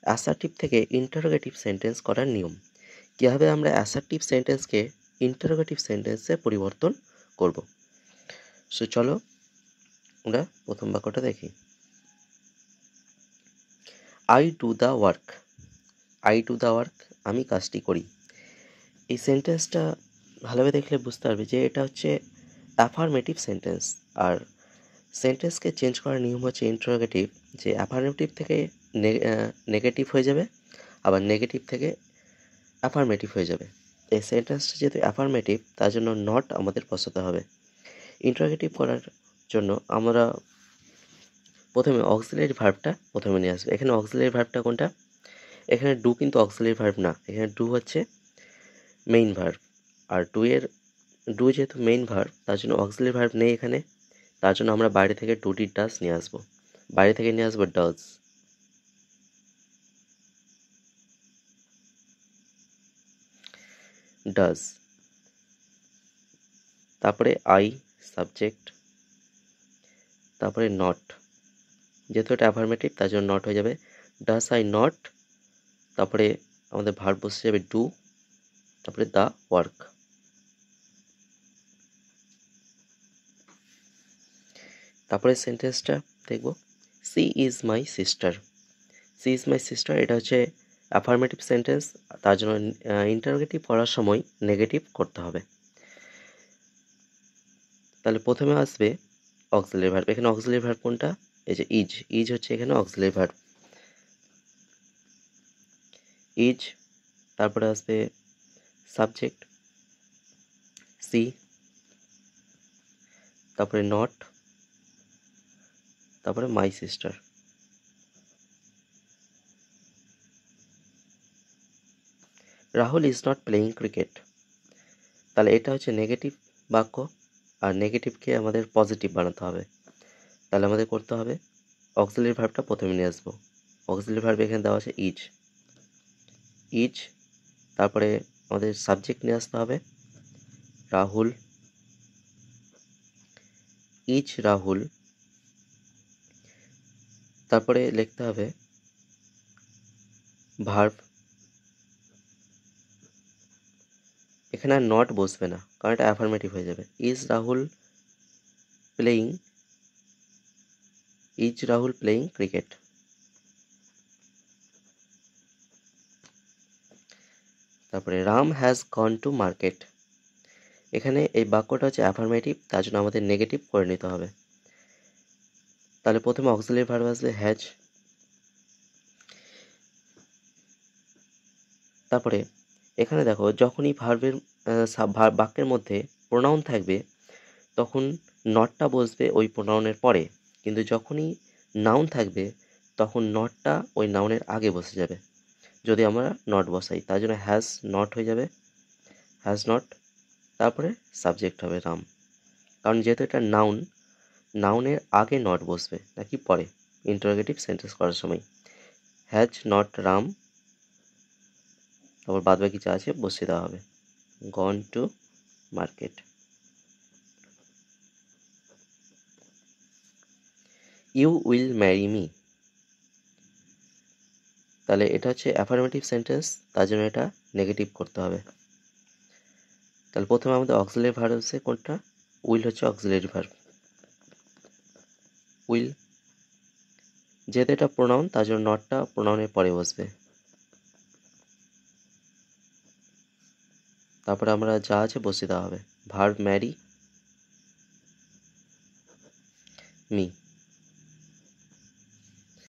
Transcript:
Assertive থেকে interrogative sentence করার নিয়ম। কীভাবে আমরা অ্যাসার্টিভ সেন্টেন্সকে ইন্টারোগেটিভ সেন্টেন্সে পরিবর্তন করব। সো চলো আমরা প্রথম বাক্যটা দেখি। I do the work. I do the work, আমি কাজটি করি। এই সেন্টেন্সটা ভালোভাবে দেখলে বুঝতে পারবে যে এটা হচ্ছে অ্যাফার্মেটিভ সেন্টেন্স। আর সেন্টেন্সকে চেঞ্জ করার নিয়ম হচ্ছে ইন্টারোগেটিভ, যে অ্যাফার্মেটিভ থেকে নেগেটিভ হয়ে যাবে, আবার নেগেটিভ থেকে অ্যাফার্মেটিভ হয়ে যাবে। এই সেন্টেন্সটা যেহেতু অ্যাফার্মেটিভ, তার জন্য নট আমাদের বসাতে হবে। ইন্টারোগেটিভ করার জন্য আমরা প্রথমে অক্সিলারি ভার্বটা প্রথমে নিয়ে আসবো। এখানে অক্সিলারি ভার্বটা কোনটা? এখানে ডু কিন্তু অক্সিলারি ভার্ব না, এখানে ডু হচ্ছে মেইন ভার্ব। আর ডু যেহেতু মেইন ভার্ব, তার জন্য অক্সিলারি ভার্ব নেই এখানে। তার জন্য আমরা বাইরে থেকে ডুটি ডাজ নিয়ে আসবো। বাইরে থেকে নিয়ে আসবো ডাজ। ডাজ, তারপরে আই সাবজেক্ট, তারপরে নট। যেহেতু এটা অ্যাফার্মেটিভ, তার জন্য নট হয়ে যাবে। ডাজ আই নট, তারপরে আমাদের ভার্ব বসে যাবে ডু, তারপরে দ্য ওয়ার্ক। তারপরে সেন্টেন্সটা দেখব, she is my sister. She is my sister, এটা হচ্ছে অ্যাফার্মেটিভ সেন্টেন্স। তার জন্য ইন্টারোগেটিভ করার সময় নেগেটিভ করতে হবে। তাহলে প্রথমে আসবে অক্সিলারি ভার্ব। এখানে অক্সিলারি ভার্ব কোনটা? এই যে ইজ। ইজ হচ্ছে এখানে অক্সিলারি ভার্ব, ইজ। তারপরে আসবে সাবজেক্ট সি, তারপরে নট, তারপরে my sister. Rahul is not playing cricket. তাহলে এটা হচ্ছে নেগেটিভ বাক্য, আর নেগেটিভকে আমাদের পজিটিভ বানাতে হবে। তাহলে আমাদের করতে হবে অক্সিলারি ভার্বটা প্রথমে নিয়ে আসবো। অক্সিলারি ভার্ব এখানে দেওয়া আছে ইজ। ইজ, তারপরে আমাদের সাবজেক্ট নিয়ে আসতে হবে রাহুল। ইজ রাহুল, তারপরে লিখতে হবে ভার্ব। এখানে আর নট বসবে না, কারণ এটা অ্যাফার্মেটিভ হয়ে যাবে। Is Rahul playing, is Rahul playing cricket. তারপরে Ram has gone to market. এখানে এই বাক্যটা হচ্ছে অ্যাফার্মেটিভ, তার জন্য আমাদের নেগেটিভ করে নিতে হবে। তাহলে প্রথমে অক্সিলারি ভার্ব আসবে হ্যাজ। তারপরে এখানে দেখো, যখনই ভার্বের বাক্যের মধ্যে প্রোনাউন থাকবে, তখন নটটা বসবে ওই প্রোনাউনের পরে। কিন্তু যখনই নাউন থাকবে, তখন নটটা ওই নাউনের আগে বসে যাবে যদি আমরা নট বসাই। তার জন্য হ্যাজ নট হয়ে যাবে, হ্যাজ নট। তারপরে সাবজেক্ট হবে রাম, কারণ যেহেতু এটা নাউন, নাউনের আগে নট বসবে নাকি পরে ইন্টারোগেটিভ সেন্টেন্স করার সময়। হ্যাজ নট রাম, তারপর বাদ বাকি যা আছে বসিয়ে দেওয়া হবে। Gone to market. You will marry me. তাহলে এটা হচ্ছে অ্যাফার্মেটিভ সেন্টেন্স, তার জন্য এটা নেগেটিভ করতে হবে। তাহলে প্রথমে আমাদের অক্সিলারি ভার্ব হচ্ছে কোনটা? উইল হচ্ছে অক্সিলারি ভার্ব, উইল। যেহেতু এটা প্রোনাউন, তার জন্য নটটা প্রোনাউনের পরে বসবে। তারপরে আমরা যা আছে বসিয়ে দেওয়া হবে। Verb marry me.